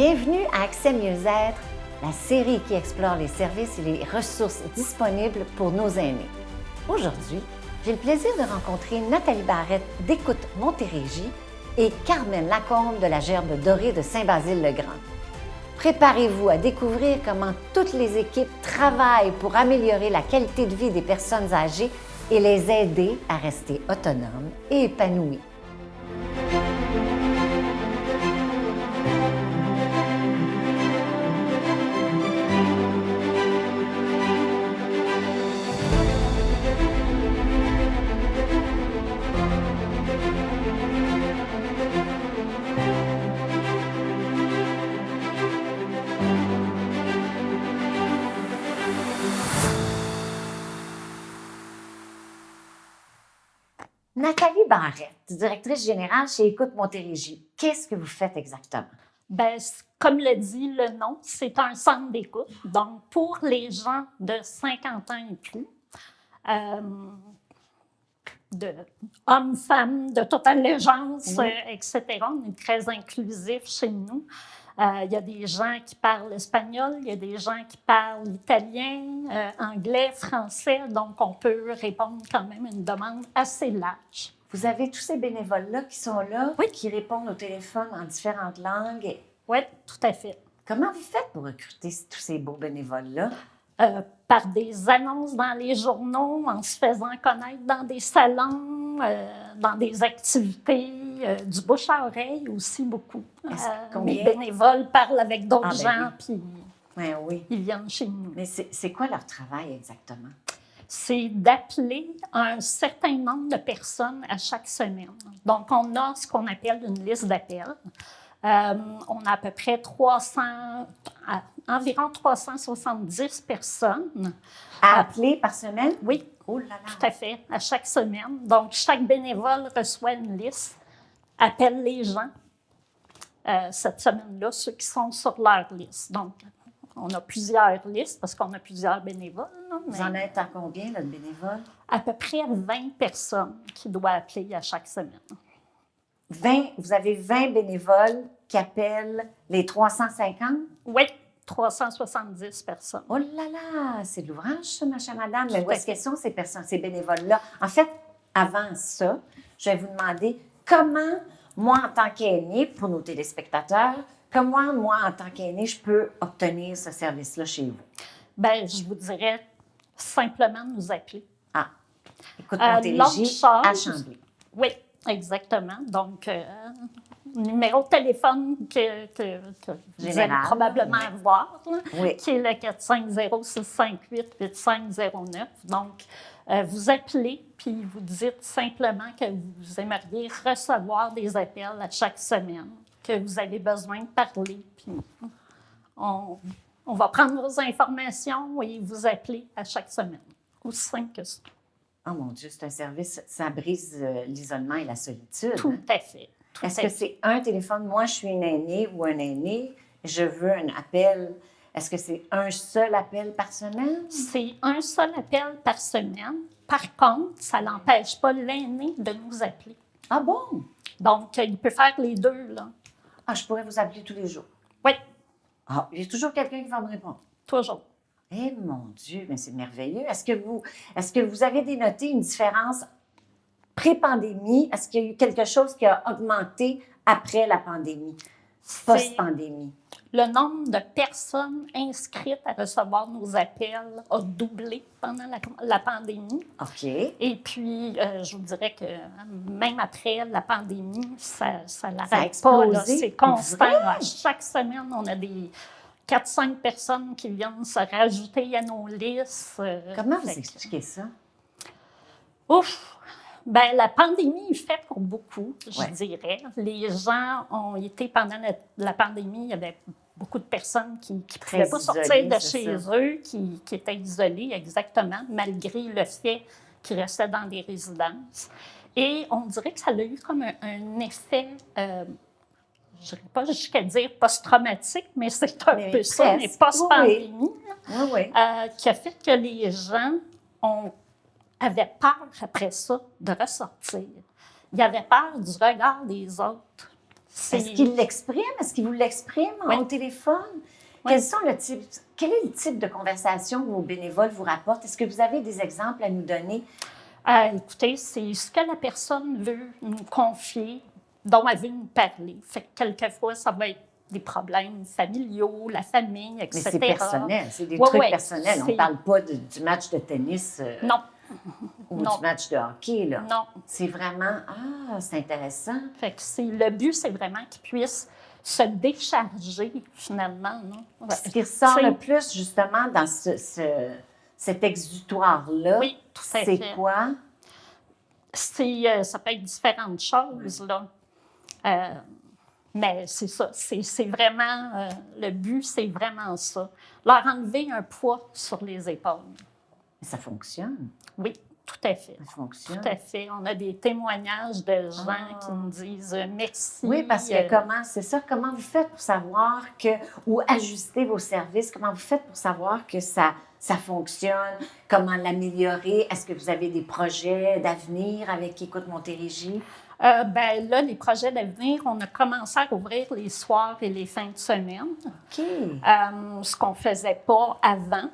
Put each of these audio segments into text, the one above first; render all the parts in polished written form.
Bienvenue à Accès Mieux-être, la série qui explore les services et les ressources disponibles pour nos aînés. Aujourd'hui, j'ai le plaisir de rencontrer Nathalie Barrette d'Écoute Montérégie et Carmen Lacombe de la Gerbe dorée de Saint-Basile-le-Grand. Préparez-vous à découvrir comment toutes les équipes travaillent pour améliorer la qualité de vie des personnes âgées et les aider à rester autonomes et épanouies. Nathalie Barrette, directrice générale chez Écoute Montérégie. Qu'est-ce que vous faites exactement? Bien, comme le dit le nom, c'est un centre d'écoute. Donc, pour les gens de 50 ans et plus, de hommes, femmes, de toute allégeance, Oui. etc. On est très inclusif chez nous. Il y a des gens qui parlent espagnol, il y a des gens qui parlent italien, anglais, français. Donc, on peut répondre quand même à une demande assez large. Vous avez tous ces bénévoles-là qui sont là, Oui. qui répondent au téléphone en différentes langues. Oui, tout à fait. Comment vous faites pour recruter tous ces beaux bénévoles-là? Par des annonces dans les journaux, en se faisant connaître dans des salons, dans des activités, du bouche à oreille aussi beaucoup. Combien? Mes bénévoles parlent avec d'autres gens, puis Oui. ils viennent chez nous. Mais c'est quoi leur travail exactement? C'est d'appeler un certain nombre de personnes à chaque semaine. Donc, on a ce qu'on appelle une liste d'appels. On a à peu près environ 370 personnes. À appeler par semaine? Oui, Oh là là! tout à fait, à chaque semaine. Donc, chaque bénévole reçoit une liste, appelle les gens cette semaine-là, ceux qui sont sur leur liste. Donc, on a plusieurs listes parce qu'on a plusieurs bénévoles. Là, Vous en êtes à combien, là, de bénévoles? à peu près 20 personnes qui doivent appeler à chaque semaine. Vous avez 20 bénévoles qui appellent les 350? Oui, 370 personnes. Oh là là, c'est de l'ouvrage, ça, ma chère madame. Mais où Tout à est-ce qu'elles sont, ces bénévoles-là? En fait, avant ça, je vais vous demander comment, moi, en tant qu'aînée, pour nos téléspectateurs, comment, moi, en tant qu'aînée, je peux obtenir ce service-là chez vous? Bien, je vous dirais simplement nous appeler. Ah, Écoute l'autre Montérégie chose- à Chambly. Oui, exactement. Donc, numéro de téléphone que vous allez Général, probablement oui. avoir, là, Oui. qui est le 450-658-8509. Donc, vous appelez, puis vous dites simplement que vous aimeriez recevoir des appels à chaque semaine, que vous avez besoin de parler, puis on va prendre vos informations et vous appeler à chaque semaine. Aussi simple que ça. Oh mon Dieu, c'est un service, ça brise l'isolement et la solitude. Tout hein? à fait. Tout Est-ce à que fait. c'est un téléphone? Moi, je suis une aînée ou un aîné, je veux un appel. Est-ce que c'est un seul appel par semaine? C'est un seul appel par semaine. Par contre, ça n'empêche pas l'aîné de nous appeler. Ah bon? Donc, il peut faire les deux, là. Ah, je pourrais vous appeler tous les jours. Oui, Ah, il y a toujours quelqu'un qui va me répondre. toujours. Eh mon Dieu, mais c'est merveilleux. Est-ce que vous avez dénoté une différence pré-pandémie? Est-ce qu'il y a eu quelque chose qui a augmenté après la pandémie, post-pandémie? Le nombre de personnes inscrites à recevoir nos appels a doublé pendant la pandémie. OK. Et puis, je vous dirais que même après la pandémie, ça a n'arrête pas. explosé. Là. C'est constant. Vrai? À chaque semaine, on a des 4-5 personnes qui viennent se rajouter à nos listes. Comment vous Fait que- expliquez ça? Ouf! Bien, la pandémie est faite pour beaucoup, je Ouais. dirais. Les gens ont été, pendant la pandémie, il y avait beaucoup de personnes qui ne pouvaient pas sortir isolées, de c'est chez ça. eux, qui étaient isolées, exactement, malgré le fait qu'ils restaient dans des résidences. Et on dirait que ça a eu comme un effet, je n'irai pas jusqu'à dire post-traumatique, mais c'est un Mais peu ça, mais presque. post-pandémie, Oui, oui. qui a fait que les gens avaient peur après ça de ressortir. Ils avaient peur du regard des autres. Est-ce qu'il l'exprime? Est-ce qu'il vous l'exprime au téléphone? Oui. Quel est le type de conversation que vos bénévoles vous rapportent? Est-ce que vous avez des exemples à nous donner? Écoutez, c'est ce que la personne veut nous confier, dont elle veut nous parler. Fait que quelquefois, ça va être des problèmes familiaux, la famille, etc. Mais c'est personnel, c'est des trucs personnels. On ne parle pas du match de tennis non. ou du match de hockey. Là. Non. C'est vraiment, c'est intéressant. Fait que le but, c'est vraiment qu'ils puissent se décharger, finalement. Non? Ce qui ressort le plus, justement, dans cet exutoire-là, oui, tout à fait. C'est quoi? Ça peut être différentes choses, là. Mais c'est ça, c'est vraiment, le but, c'est vraiment ça. Leur enlever un poids sur les épaules. Mais ça fonctionne. Oui, tout à fait. Ça fonctionne. Tout à fait. On a des témoignages de gens qui nous disent merci. Oui, parce que comment vous faites pour savoir ou ajuster vos services, comment vous faites pour savoir que ça fonctionne, comment l'améliorer? Est-ce que vous avez des projets d'avenir avec Écoute Montérégie? Ben là, les projets d'avenir, on a commencé à rouvrir les soirs et les fins de semaine. OK. Ce qu'on ne faisait pas avant,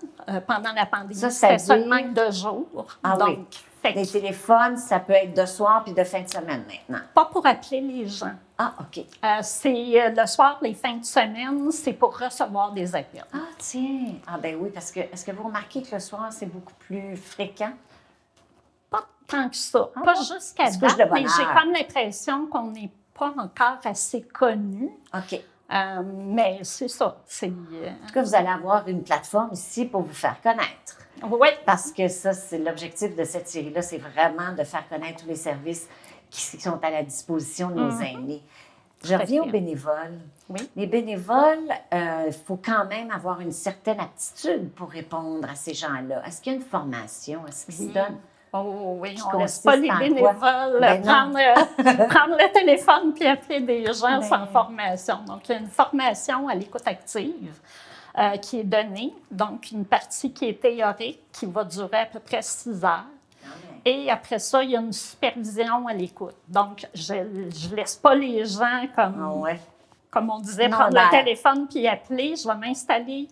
pendant la pandémie, c'était seulement 2 jours. Ah donc, oui. Les téléphones, ça peut être de soir puis de fin de semaine maintenant. Pas pour appeler les gens. Ah, OK. C'est le soir, les fins de semaine, c'est pour recevoir des appels. Ah, tiens. Ah, ben oui, parce que est-ce que vous remarquez que le soir, c'est beaucoup plus fréquent? Pas tant que ça. Pas jusqu'à date, mais j'ai comme l'impression qu'on n'est pas encore assez connus. OK. Mais c'est ça. En tout cas, vous allez avoir une plateforme ici pour vous faire connaître. Oui. Parce que ça, c'est l'objectif de cette série-là, c'est vraiment de faire connaître tous les services qui sont à la disposition de nos aînés. Je reviens aux bénévoles. Oui. Les bénévoles, il faut quand même avoir une certaine aptitude pour répondre à ces gens-là. Est-ce qu'il y a une formation? Est-ce qu'ils se donnent? Oh oui, on ne laisse pas les bénévoles prendre le téléphone puis appeler des gens sans formation. Donc, il y a une formation à l'écoute active qui est donnée. Donc, une partie qui est théorique, qui va durer à peu près 6 heures. Et après ça, il y a une supervision à l'écoute. Donc, je ne laisse pas les gens comme on disait, prendre le téléphone puis appeler. Je vais m'installer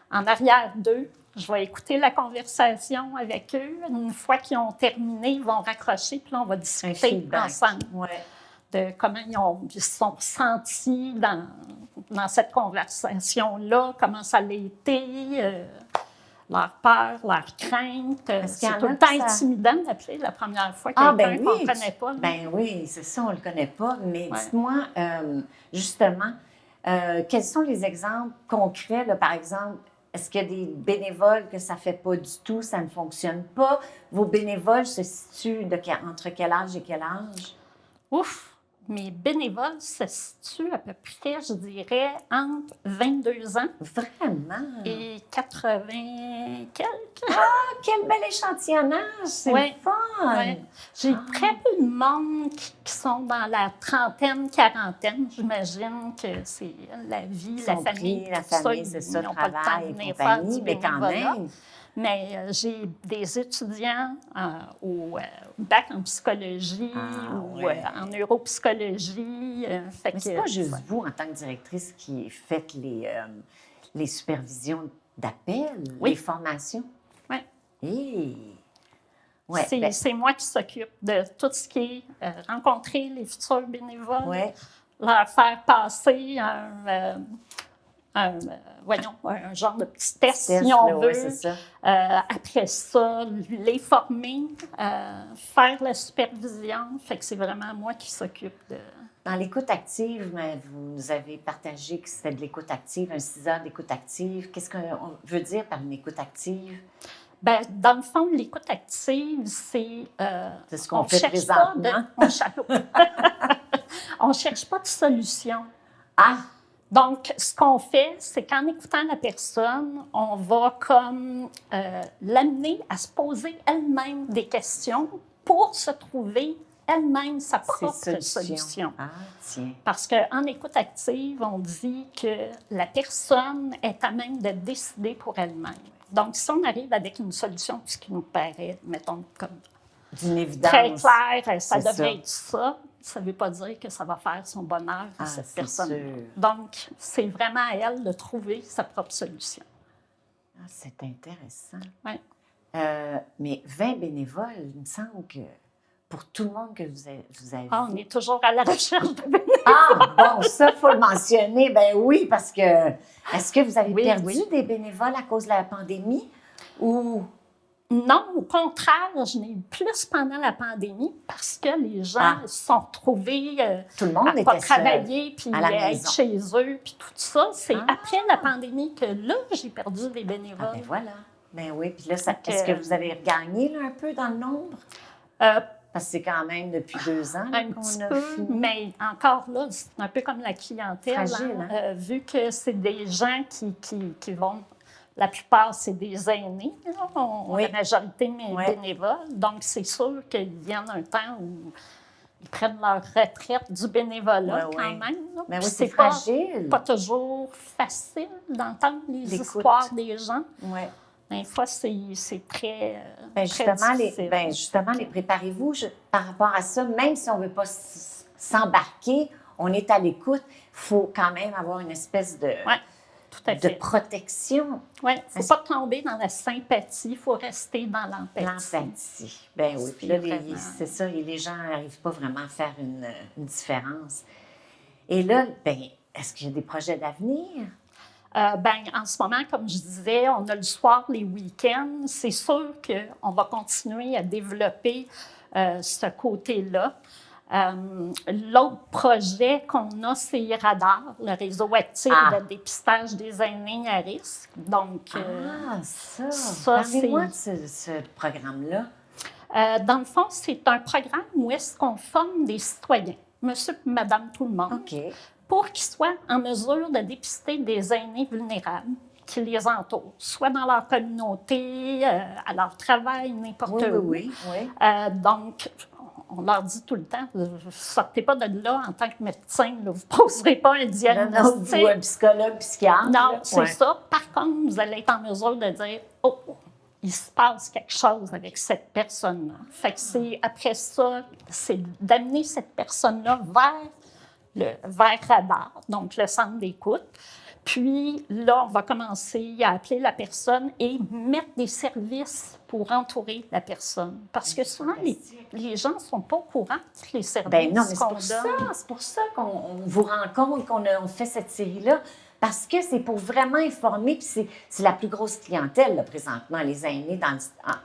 en arrière d'eux. Je vais écouter la conversation avec eux. Une fois qu'ils ont terminé, ils vont raccrocher, puis là, on va discuter ensemble de comment ils se sont sentis dans cette conversation-là, comment ça a été, leur peur, leur crainte. C'est tout le temps intimidant d'appeler la première fois quelqu'un qu'on ne connaît pas. Ben oui, c'est ça, on ne le connaît pas. Mais dites-moi, justement, quels sont les exemples concrets, là, par exemple? Est-ce qu'il y a des bénévoles que ça ne fait pas du tout, ça ne fonctionne pas? Vos bénévoles se situent entre quel âge et quel âge? Ouf! Mes bénévoles se situent à peu près, je dirais, entre 22 ans. Vraiment? Et 80 quelques. Ah, quel bel échantillonnage! C'est le fun! Ouais. J'ai très peu de monde qui sont dans la trentaine, quarantaine. J'imagine que c'est la vie, la famille, c'est ça, le travail et compagnie, mais quand même. Mais j'ai des étudiants au bac en psychologie ou en neuropsychologie. Mais c'est pas juste vous, en tant que directrice, qui faites les supervisions d'appel, les formations? Oui. Ouais, c'est moi qui s'occupe de tout ce qui est rencontrer les futurs bénévoles, leur faire passer un genre de petit test, si on veut. Ça. Après ça, les former, faire la supervision. Fait que c'est vraiment moi qui s'occupe de... Dans l'écoute active, vous avez partagé que c'était de l'écoute active, un 6 heures d'écoute active. Qu'est-ce qu'on veut dire par une écoute active? Bien, dans le fond, l'écoute active, c'est ce qu'on fait présentement. On ne cherche pas de solution. Ah! Donc, ce qu'on fait, c'est qu'en écoutant la personne, on va comme l'amener à se poser elle-même des questions pour se trouver elle-même sa propre solution. Ah, tiens. Parce qu'en écoute active, on dit que la personne est à même de décider pour elle-même. Donc, si on arrive avec une solution, ce qui nous paraît, mettons, comme d'une évidence très claire, ça devrait être ça, ça ne veut pas dire que ça va faire son bonheur à cette c'est personne. sûr. Donc, c'est vraiment à elle de trouver sa propre solution. Ah, c'est intéressant. Oui. Mais 20 bénévoles, il me semble que pour tout le monde que vous avez On est toujours à la recherche de bénévoles. Ah, bon, ça, il faut le mentionner. Ben oui, parce que est-ce que vous avez perdu des bénévoles à cause de la pandémie ou... Non, au contraire, je n'ai eu plus pendant la pandémie parce que les gens se sont retrouvés tout le monde à ne pas travailler, puis à être chez eux, puis tout ça. C'est après la pandémie que là, j'ai perdu des bénévoles. Ah, ben voilà. Ben oui, puis là, est-ce que vous avez regagné là, un peu dans le nombre? Parce que c'est quand même depuis 2 ans qu'on a fini. Mais encore là, c'est un peu comme la clientèle. Fragile, hein? Vu que c'est des gens qui vont... La plupart, c'est des aînés, la majorité bénévoles. Donc, c'est sûr qu'ils viennent un temps où ils prennent leur retraite du bénévolat quand même. Là. Mais oui, c'est fragile. Pas toujours facile d'entendre les histoires des gens. Oui. Des fois, c'est très, justement, très difficile. Justement, les préparez-vous par rapport à ça. Même si on ne veut pas s'embarquer, on est à l'écoute. Il faut quand même avoir une espèce de... Tout à fait. De protection. Oui, il ne faut pas tomber dans la sympathie, il faut rester dans l'empathie. L'empathie. Ben oui. Puis là, c'est ça, les gens n'arrivent pas vraiment à faire une différence. Et là, est-ce qu'il y a des projets d'avenir? En ce moment, comme je disais, on a le soir, les week-ends. C'est sûr qu'on va continuer à développer ce côté-là. L'autre projet qu'on a, c'est Radar, le réseau actif de dépistage des aînés à risque. Donc, ça parlez-moi de ce programme-là. Dans le fond, c'est un programme où est-ce qu'on forme des citoyens, monsieur et madame tout le monde, pour qu'ils soient en mesure de dépister des aînés vulnérables qui les entourent, soit dans leur communauté, à leur travail, n'importe où. Oui. Donc, on leur dit tout le temps, sortez pas de là en tant que médecin, vous ne poserez pas un diagnostic. Ou un psychologue, psychiatre. Non, c'est ça. Par contre, vous allez être en mesure de dire, il se passe quelque chose avec cette personne-là. Fait que c'est, après ça, c'est d'amener cette personne-là vers Radar, donc le centre d'écoute. Puis là, on va commencer à appeler la personne et mettre des services pour entourer la personne. Parce que souvent, les gens ne sont pas au courant de tous les services qu'on donne. C'est pour ça qu'on vous rencontre, qu'on fait cette série-là. Parce que c'est pour vraiment informer, puis c'est la plus grosse clientèle, là, présentement, les aînés,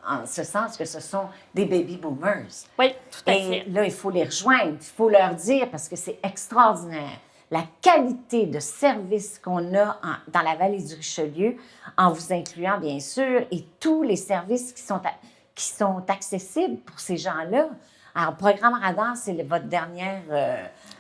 en ce sens que ce sont des baby boomers. Oui, tout à fait. Et là, il faut les rejoindre, il faut leur dire, parce que c'est extraordinaire, la qualité de service qu'on a dans la vallée du Richelieu, en vous incluant, bien sûr, et tous les services qui sont accessibles pour ces gens-là. Alors, Programme Radar, c'est votre dernière...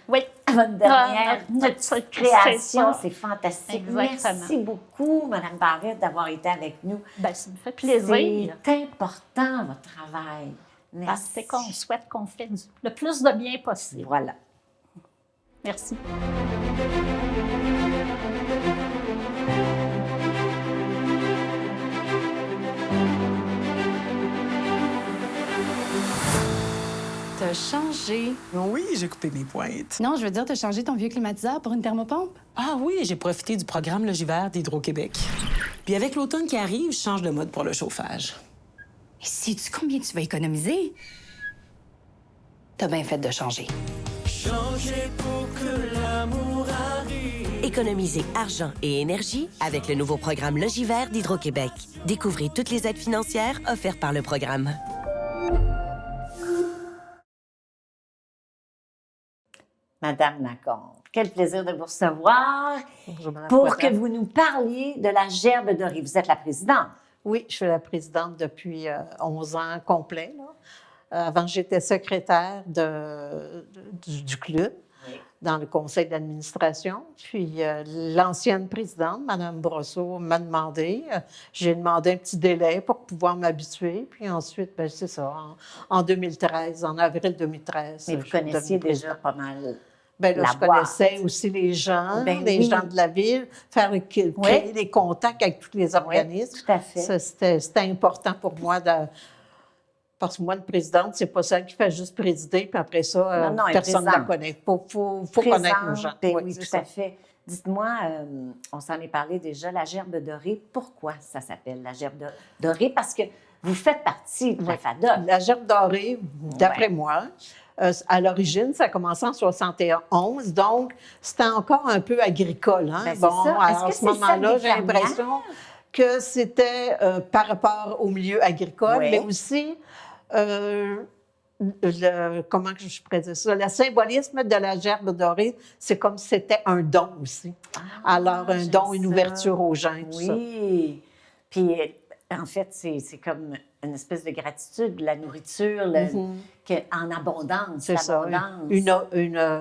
petite création, c'est fantastique. Exactement. Merci beaucoup, Mme Barrette, d'avoir été avec nous. Ça me fait plaisir. C'est important, votre travail. Merci. Parce que qu'on souhaite qu'on fait le plus de bien possible. Voilà. Merci. T'as changé. Oui, j'ai coupé mes pointes. Non, je veux dire, t'as changé ton vieux climatiseur pour une thermopompe? Ah oui, j'ai profité du programme Logivert d'Hydro-Québec. Puis avec l'automne qui arrive, je change de mode pour le chauffage. Et sais-tu combien tu vas économiser? T'as bien fait de changer. Changer pour que l'amour arrive. Économisez argent et énergie avec le nouveau programme Logivert d'Hydro-Québec. Découvrez toutes les aides financières offertes par le programme. Madame Lacombe, quel plaisir de vous recevoir. Bonjour, Madame pour Poitras. que vous nous parliez de la gerbe dorée. Vous êtes la présidente. Oui, je suis la présidente depuis 11 ans complets. Avant, j'étais secrétaire du club dans le conseil d'administration. Puis l'ancienne présidente, Mme Brosseau, m'a demandé, j'ai demandé un petit délai pour pouvoir m'habituer. Puis ensuite, c'est ça, en 2013, en avril 2013. Mais vous connaissiez déjà pas mal. Je connaissais aussi les gens, gens de la ville, créer des contacts avec tous les organismes. Oui, tout à fait. C'était important pour moi Parce que moi, une présidente, c'est pas celle qui fait juste présider, puis après ça, Non, elle est personne ne la présente. connaît. Faut connaître nos gens. Ben Oui, oui, c'est tout ça. à fait. Dites-moi, on s'en est parlé déjà, la gerbe dorée, pourquoi ça s'appelle la gerbe dorée? Parce que vous faites partie de la FADOC. La gerbe dorée, d'après moi, à l'origine, ça a commencé en 71, donc c'était encore un peu agricole. Hein? Ben, c'est ça. Est-ce alors, que à ce c'est moment-là, celle des j'ai l'impression que c'était par rapport au milieu agricole, Oui. mais aussi, comment que je pourrais dire ça? Le symbolisme de la gerbe dorée, c'est comme si c'était un don aussi. Alors, un j'aime don, une ça. ouverture aux gens, tout ça. Oui. Puis, en fait, c'est comme une espèce de gratitude, la nourriture en abondance. C'est ça, l'abondance.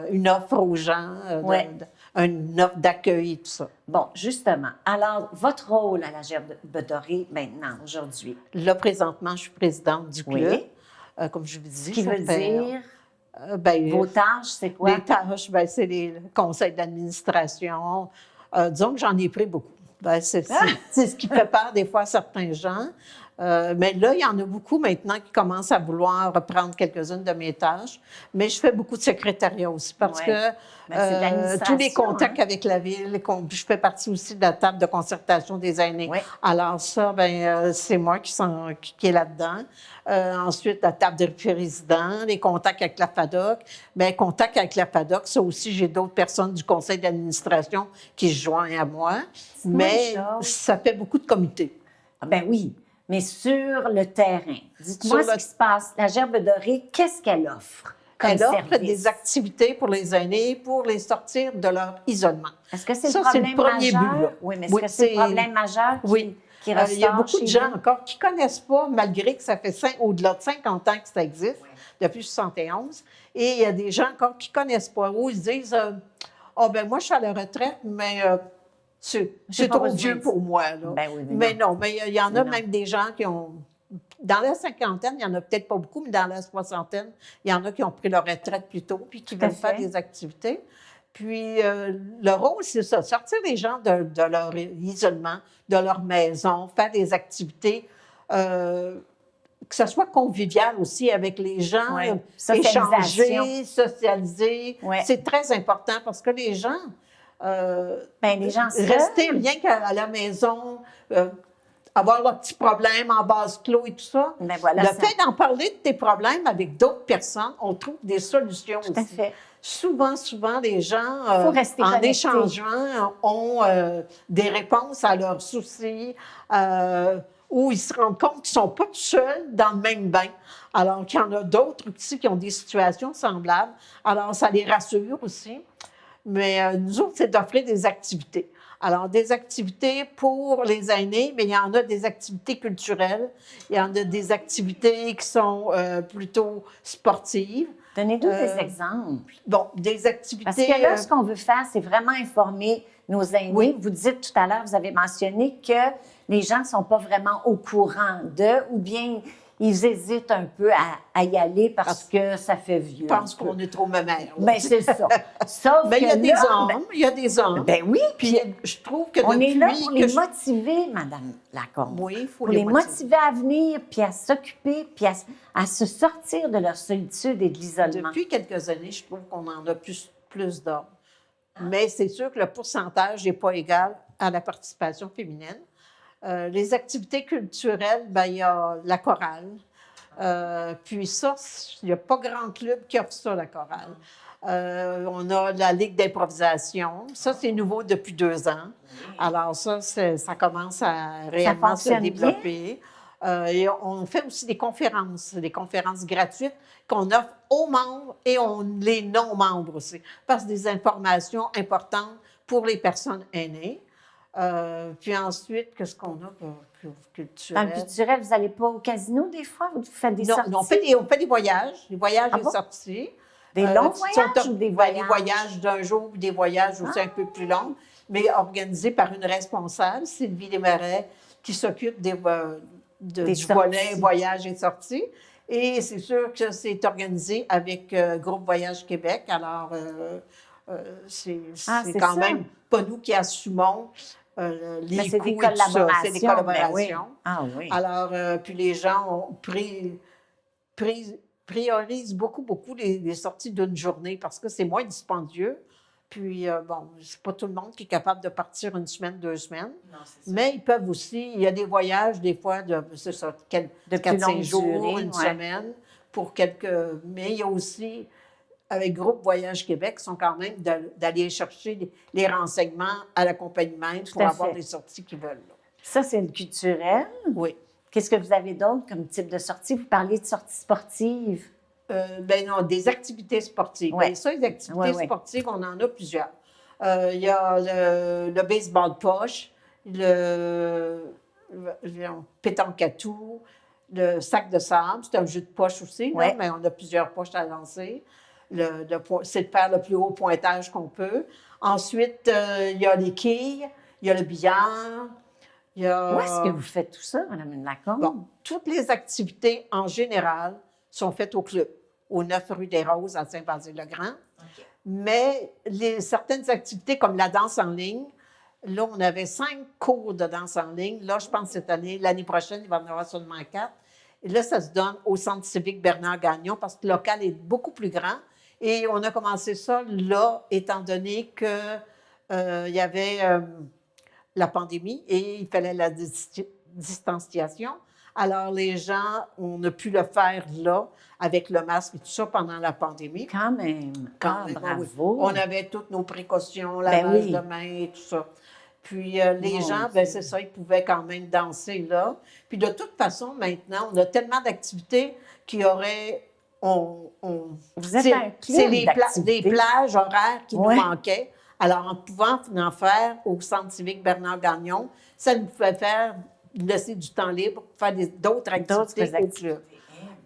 une offre aux gens, Ouais. une offre d'accueil et tout ça. Bon, justement. Alors, votre rôle à la gerbe dorée maintenant, aujourd'hui, Là, présentement, je suis présidente du Oui. club. Comme je vous dis, ce qui ça veut fait, dire, ben, vos tâches, c'est quoi? les tâches, ben, c'est les conseils d'administration. Disons que j'en ai pris beaucoup. Ben, c'est ce qui fait peur des fois à certains gens. Mais là, il y en a beaucoup maintenant qui commencent à vouloir reprendre quelques-unes de mes tâches. Mais je fais beaucoup de secrétariat aussi parce Ouais. que Ben, c'est de l'administration, tous les contacts avec la ville, je fais partie aussi de la table de concertation des aînés. Ouais. Alors ça, ben, c'est moi qui est là-dedans. Ensuite, la table de résidents, les contacts avec la FADOC. Bien, contact avec la FADOC, ça aussi, j'ai d'autres personnes du conseil d'administration qui se joignent à moi. Mais une chose. ça fait beaucoup de comités. Ah, ben oui, mais sur le terrain. Dites-moi Sur ce qui se passe. La gerbe dorée, qu'est-ce qu'elle offre comme Elle offre service? des activités pour les aînés pour les sortir de leur isolement. Est-ce que c'est Ça, le c'est problème le premier majeur? but, là. Oui, mais est-ce Oui, que c'est le c'est- problème majeur qui ressort il y a beaucoup chez de gens vous? encore qui ne connaissent pas, malgré que ça fait au-delà de 50 ans que ça existe, depuis 71. Et il y a des gens encore qui ne connaissent pas. Ou ils se disent ben moi, je suis à la retraite, mais c'est pas trop besoin vieux de pour moi. Là. Ben oui, mais non, mais il y en a Non. même des gens qui ont. Dans la cinquantaine, il n'y en a peut-être pas beaucoup, mais dans la soixantaine, il y en a qui ont pris leur retraite plus tôt puis qui Tout à veulent faire fait. des activités. Puis, le rôle, c'est ça, sortir les gens de leur isolement, de leur maison, faire des activités, que ce soit convivial aussi avec les gens, Ouais. échanger, Socialisation. socialiser. Ouais. C'est très important parce que les gens, Ben, les gens seuls. rester rien qu'à la maison, avoir leurs petits problèmes en base clos et tout ça. Ben voilà, le ça- fait d'en parler de tes problèmes avec d'autres personnes, on trouve des solutions Tout à aussi. fait. Souvent, les gens, Faut rester en connecté. échangeant, ont des réponses à leurs soucis, où ils se rendent compte qu'ils ne sont pas tout seuls dans le même bain, alors qu'il y en a d'autres aussi qui ont des situations semblables. Alors, ça les rassure aussi. Mais nous autres, c'est d'offrir des activités. Alors, des activités pour les aînés, mais il y en a des activités culturelles, il y en a des activités qui sont plutôt sportives. Donnez-nous des exemples. Bon, des activités... Parce que là, ce qu'on veut faire, c'est vraiment informer nos aînés. Oui. Vous dites tout à l'heure, vous avez mentionné que les gens ne sont pas vraiment au courant d'eux ou bien ils hésitent un peu à y aller parce que ça fait vieux. je pense qu'on est trop mamère. Bien, c'est ça. Sauf Mais il y a que des là, hommes, il y a des hommes. Ben oui, Puis je trouve que on depuis est là pour les que motiver, Madame Lacombe. Oui, il faut pour les les motiver à venir, puis à s'occuper, puis à se sortir de leur solitude et de l'isolement. Depuis quelques années, je trouve qu'on en a plus d'hommes. Mais c'est sûr que le pourcentage n'est pas égal à la participation féminine. Les activités culturelles, ben, il y a la chorale. Puis ça, il n'y a pas grand club qui offre ça, la chorale. On a la Ligue d'improvisation. Ça, c'est nouveau depuis 2 ans. Alors ça, ça commence à réellement se fonctionne développer. Et on fait aussi des conférences gratuites qu'on offre aux membres et les non-membres aussi, parce que des informations importantes pour les personnes aînées. Puis ensuite, qu'est-ce qu'on a pour Dans culturel? le culturel, vous n'allez pas au casino des fois? Vous faites des sorties? Non, on fait des voyages, des voyages Ah et bon? sorties. Des longs qui voyages sont- ou des ben, voyages? Des voyages d'un jour, puis des voyages aussi un peu plus longs, mais organisés par une responsable, Sylvie Desmarais, qui s'occupe du sorties. volet voyages et sorties. Et c'est sûr que c'est organisé avec Groupe Voyage Québec. Alors, c'est c'est quand ça. même pas nous qui assumons les Mais c'est coûts des et tout ça. collaborations. C'est des Ben collaborations. oui. Ah oui. Alors, puis les gens ont pris priorisent beaucoup les sorties d'une journée parce que c'est moins dispendieux. Puis, bon, c'est pas tout le monde qui est capable de partir une semaine, 2 semaines. Mais ils peuvent aussi, il y a des voyages, des fois, c'est ça, De plus 4-5 longue jours, durée, une ouais. semaine, pour quelques... Mais il y a aussi, avec Groupe Voyage Québec, ils sont quand même d'aller chercher les renseignements à la compagnie même pour à avoir fait. les sorties qu'ils veulent. Là. Ça, c'est le culturel. Oui. Qu'est-ce que vous avez d'autre comme type de sortie? Vous parlez de sorties sportives. Ben non, des activités sportives. Ouais. Ben ça, les activités Ouais. sportives, on en a plusieurs. Il y a le baseball poche, le pétanque à tout, le sac de sable, c'est un jeu de poche aussi, là, Ouais. mais on a plusieurs poches à lancer. C'est de faire le plus haut pointage qu'on peut. Ensuite, il y a les quilles, il y a le billard, il y a... Où est-ce que vous faites tout ça, Mme Lacombe? Bon, toutes les activités en général sont faites au club, au 9 rue des Roses à Saint-Basile-le-Grand. Mais certaines activités comme la danse en ligne, là, on avait 5 cours de danse en ligne. Là, je pense cette année, l'année prochaine, il va y en avoir seulement 4. Et là, ça se donne au Centre civique Bernard-Gagnon parce que le local est beaucoup plus grand. Et on a commencé ça là, étant donné que il y avait la pandémie et il fallait la distanciation. Alors, les gens, on a pu le faire là, avec le masque et tout ça, pendant la pandémie. Quand même. Quand même, oui. Bravo. On avait toutes nos précautions, Ben lavage oui. de main et tout ça. Puis, les Mon gens, Dieu. ben c'est ça, ils pouvaient quand même danser là. Puis, de toute façon, maintenant, on a tellement d'activités qu'il y aurait... Vous êtes c'est- un club C'est les d'activités. plages horaires qui Ouais. nous manquaient. Alors, en pouvant en faire au Centre civique Bernard-Gagnon, ça nous pouvait faire laisser du temps libre pour faire d'autres activités au activités. club.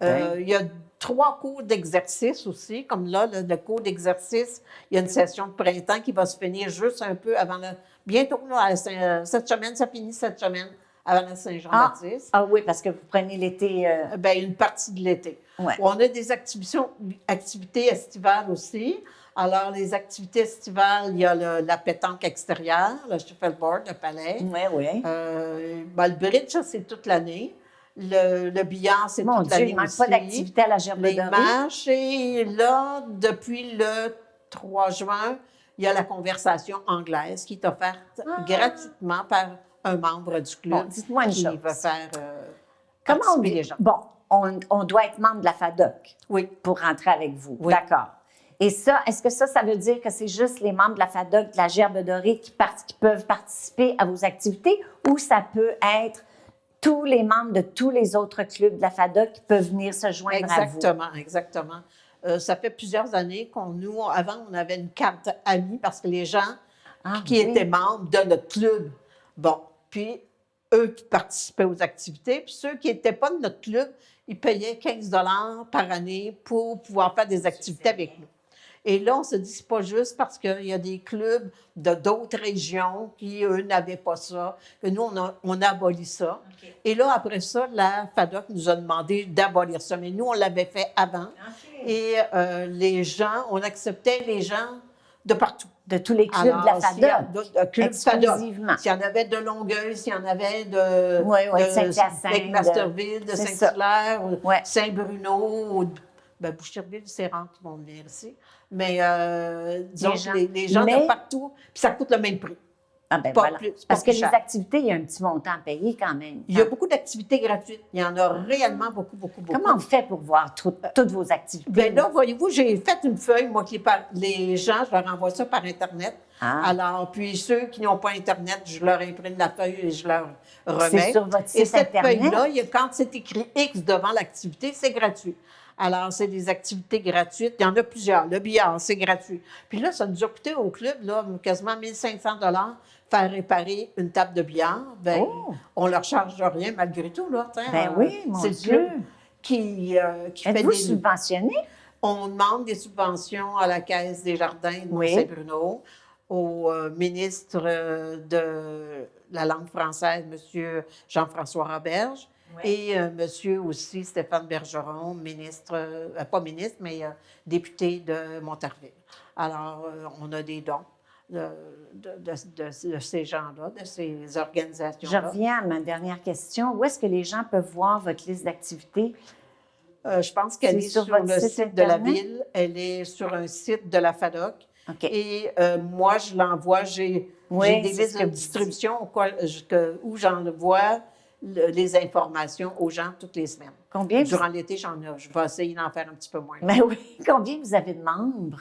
Ben. Il y a 3 cours d'exercice aussi, comme là, le cours d'exercice, il y a une session de printemps qui va se finir juste un peu avant bientôt, là, cette semaine, ça finit cette semaine, avant la Saint-Jean-Baptiste. Ah oui, parce que vous prenez l'été... Ben, une partie de l'été. Ouais. On a des activités estivales aussi. Alors, les activités estivales, il y a la pétanque extérieure, le shuffleboard, le palais. Oui. Ben, le bridge, ça, c'est toute l'année. Le billard, c'est Mon toute Dieu, l'année il manque aussi. pas d'activité à la Gerbe Les Dorée. marches. Et là, depuis le 3 juin, il y a la conversation anglaise qui est offerte gratuitement par un membre du club. Bon, dites-moi une qui chose. va faire Comment on participer dit? les gens. Bon, on doit être membre de la FADOC Oui. pour rentrer avec vous. Oui. D'accord. Et ça, est-ce que ça veut dire que c'est juste les membres de la FADOC, de la Gerbe Dorée qui peuvent participer à vos activités ou ça peut être tous les membres de tous les autres clubs de la FADOC qui peuvent venir se joindre à vous? Exactement. Ça fait plusieurs années avant, on avait une carte amie parce que les gens qui oui. étaient membres de notre club, bon, puis eux qui participaient aux activités, puis ceux qui n'étaient pas de notre club, ils payaient 15 $ par année pour pouvoir faire des activités avec nous. Et là, on se dit, c'est pas juste parce qu'il y a des clubs de d'autres régions qui, eux, n'avaient pas ça, que nous, on a aboli ça. Okay. Et là, après ça, la FADOC nous a demandé d'abolir ça. Mais nous, on l'avait fait avant. Okay. Et les gens, on acceptait les gens de partout. De tous les clubs de la FADOC? Exclusivement. S'il y en avait de Longueuil, s'il y en avait de Saint-Hyacinthe, Masterville, de Saint-Hilaire, ouais. Saint-Bruno, Boucherville, c'est rare qu'ils vont venir ici. Mais disons, les gens de partout, puis ça coûte le même prix. Ah ben pas voilà. plus, parce pas que plus les cher. activités, il y a un petit montant à payer quand même. Il y a beaucoup d'activités gratuites. Il y en a réellement beaucoup. Comment vous faites pour voir toutes vos activités? Bien là, voyez-vous, j'ai fait une feuille, moi, les gens, je leur envoie ça par Internet. Alors, puis ceux qui n'ont pas Internet, je leur imprime la feuille et je leur remets. C'est sur votre site et cette Internet? feuille-là, quand c'est écrit X devant l'activité, c'est gratuit. Alors, c'est des activités gratuites. Il y en a plusieurs. Le billard, c'est gratuit. Puis là, ça nous a coûté au club là, quasiment 1 500 $ faire réparer une table de billard. Bien, on leur charge rien malgré tout. Là, ben oui, mon c'est Dieu. le club qui fait Êtes-vous subventionné? On demande des subventions à la Caisse des Jardins de Saint-Bruno, au ministre de la langue française, M. Jean-François Roberge, et M. aussi Stéphane Bergeron, ministre, pas ministre, mais député de Montarville. Alors, on a des dons de ces gens-là, de ces organisations-là. Je reviens à ma dernière question. Où est-ce que les gens peuvent voir votre liste d'activités? Je pense qu'elle C'est est sur sur votre le site site de la Internet? ville. Elle est sur un site de la FADOC. OK. Et moi, je l'envoie. J'ai Oui, des c'est listes ce de que vous distribution où j'envoie les informations aux gens toutes les semaines. Combien? Durant l'été, je vais essayer d'en faire un petit peu moins. Ben oui. Combien vous avez de membres?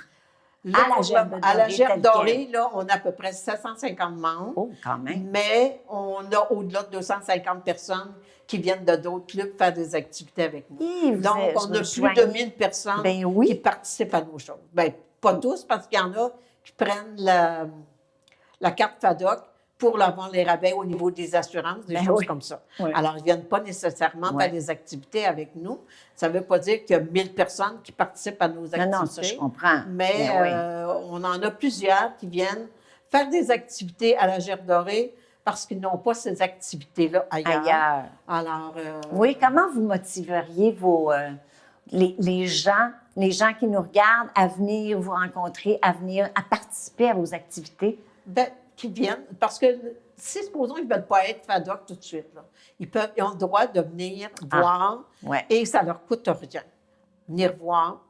Là, à la Gerbe à la Dorée, Gerbe telle Dorée, là, on a à peu près 750 membres. Oh, quand même. Mais on a au-delà de 250 personnes qui viennent de d'autres clubs faire des activités avec nous. Hi, Donc, on a plus de 1000 personnes Ben oui. qui participent à nos choses. Bien, pas tous, parce qu'il y en a qui prennent la carte FADOC pour avoir les rabais au niveau des assurances, des Ben choses oui. comme ça. Oui. Alors, ils ne viennent pas nécessairement Ouais. faire des activités avec nous. Ça ne veut pas dire qu'il y a 1000 personnes qui participent à nos activités. Non, ça, je comprends. Mais Ben oui. on en a plusieurs qui viennent faire des activités à la Gerbe Dorée parce qu'ils n'ont pas ces activités-là ailleurs. Alors, Oui, comment vous motiveriez les gens qui nous regardent à venir vous rencontrer, à venir à participer à vos activités? ben, qui viennent, parce que si, supposons, ils ne veulent pas être FADOC tout de suite, là, ils ont le droit de venir voir ouais. et ça ne leur coûte rien. Venir voir,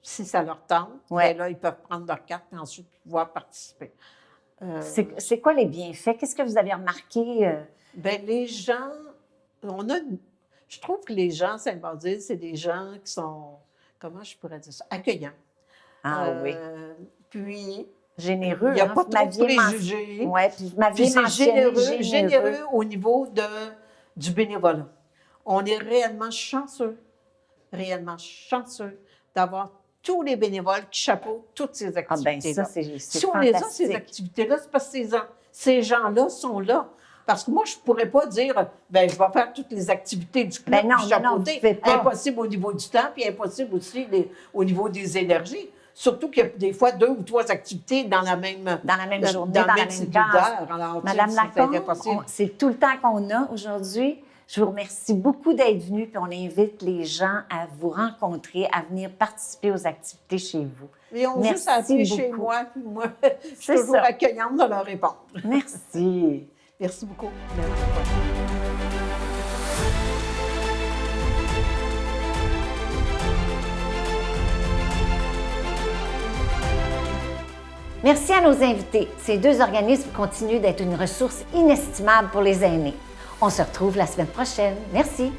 si ça leur tente, Ouais. ben là, ils peuvent prendre leur carte et ensuite pouvoir participer. C'est quoi les bienfaits? Qu'est-ce que vous avez remarqué? Bien, les gens, je trouve que les gens Saint-Basile, c'est des gens qui sont, comment je pourrais dire ça, accueillants. Oui. Puis, Généreux. il n'y a hein? pas Vous trop de m'aviez préjugés. Oui, puis vous m'aviez Puis c'est mentionné généreux au niveau du bénévolat. On est réellement chanceux d'avoir tous les bénévoles qui chapeautent toutes ces Ah ben activités-là. ça, c'est Si on les a, fantastique. ces activités-là, c'est parce que ces gens-là sont là. Parce que moi, je ne pourrais pas dire, ben je vais faire toutes les activités du club Ben non, puis non, non, chapeauter. vous pouvez pas. Impossible au niveau du temps, puis impossible aussi au niveau des énergies. Surtout qu'il y a des fois 2 ou 3 activités dans la même journée, dans dans la le même cycle case. d'heure. Alors, tu sais, Madame c'est Lacombe, impossible. c'est tout le temps qu'on a aujourd'hui. Je vous remercie beaucoup d'être venu, puis on invite les gens à vous rencontrer, à venir participer aux activités chez vous. Ils ont juste à appeler chez moi, puis moi, je suis C'est toujours ça. accueillante de leur répondre. Merci. Merci beaucoup. Merci à nos invités. Ces 2 organismes continuent d'être une ressource inestimable pour les aînés. On se retrouve la semaine prochaine. Merci.